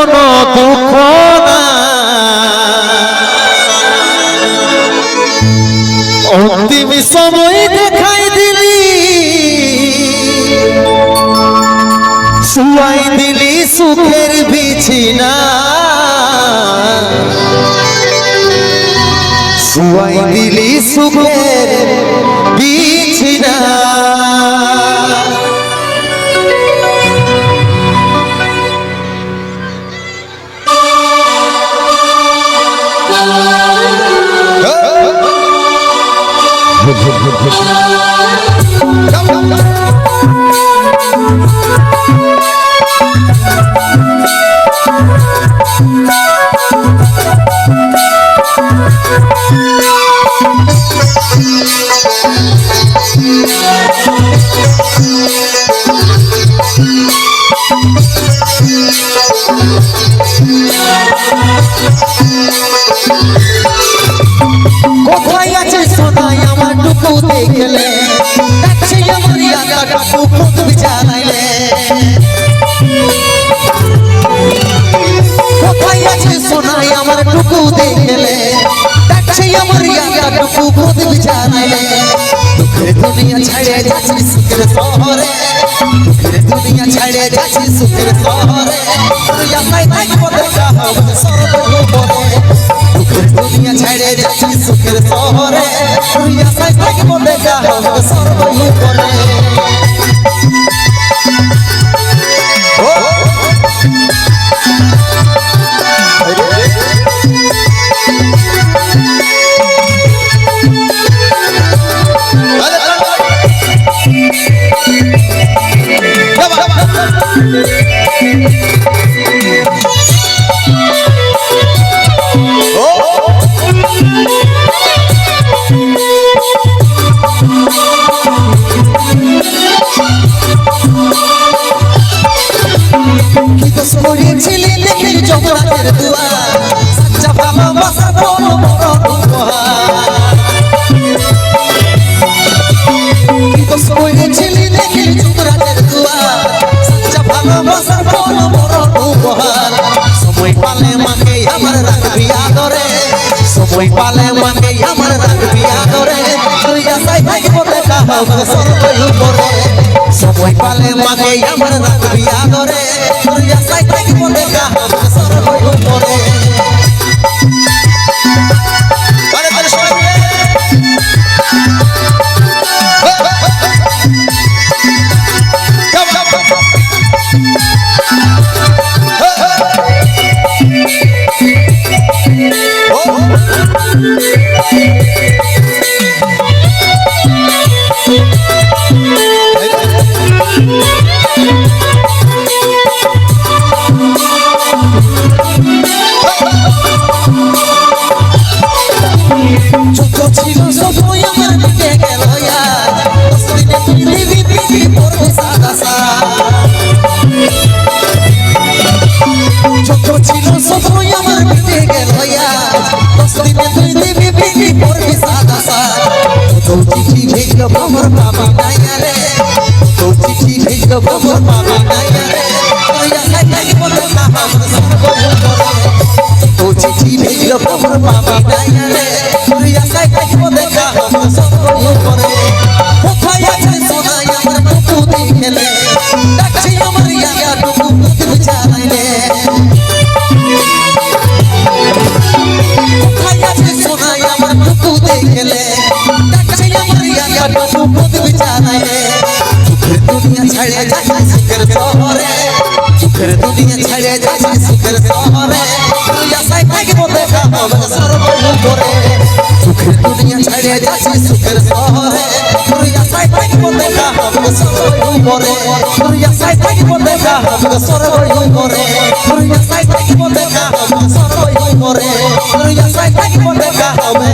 কোনো দুঃখ না অন্তিম সময় দেখাই দিলি শুয়াই দিলি সুখের বিছিনা শুয়াই দিলি সুখের বিছিনা কোথায় আছে সোনাই আমার টুকু দেখলে দেখছে আমার ইয়াটাটুকু খুদ বিচারাইলে কোথায় আছে সোনাই আমার টুকু দেখলে দেখছে আমার ইয়াটাটুকু খুদ বিচারাইলে দুঃখের দুনিয়া ছেড়ে যাচ্ছি সুখের শহরে দুঃখের দুনিয়া ছেড়ে যাচ্ছি সুখের শহরে তুই আশায় থাকবো দেখা হবে সর্বপরে দুঃখের দুনিয়া ছেড়ে যাচ্ছি সুখের শহরে তুই আশায় থাকবো দেখা হবে সর্বপরে করেছিলি দেখে জগতের দুয়ার সচ্চা ভালোবাসা বড় বড় উপহার করেছিলি দেখে জগতের দুয়ার সচ্চা ভালোবাসা বড় বড় উপহার সময় পালে মাকে আমার রাখবি আদরে সময় পালে মাকে আমার রাখবি আদরে তুই আশায় থাকবো দেখা হবে সর্বপরে সময় পালে মাকে আমার রাখবি আদরে তুই আশায় থাকবো দেখা হবে সর্বপরে চিঠি ভেজল খবর পাবি নাই রে তো চিঠি ভেজল খবর পাবি নাই রে তুই আশায় থাকবো দেখা হবে সর্বপরে তো চিঠি ভেজল খবর পাবি নাই রে তুই আশায় থাকবো দেখা হবে সর্বপরে কোথায় আছে সোনাই আমার টুকু দেখলে দেখছি আমার ইয়াটাটুকু খুদ বিচারাইলে কোথায় আছে সোনাই আমার টুকু দেখলে খুদ বিচারাইলে সুখের দুনিয়া ছেড়ে যাচ্ছি সুখের শহরে সুখের দুনিয়া ছেড়ে যাচ্ছি সুখের শহরে তুই আশায় থাকবো দেখা হবে সর্বপরে সুখের দুনিয়া ছেড়ে যাচ্ছি সুখের শহরে তুই আশায় থাকবো দেখা হবে সর্বপরে তুই আশায় থাকবো দেখা হবে সর্বপরে তুই আশায় থাকবো দেখা হবে সর্বপরে তুই আশায় থাকবো দেখা হবে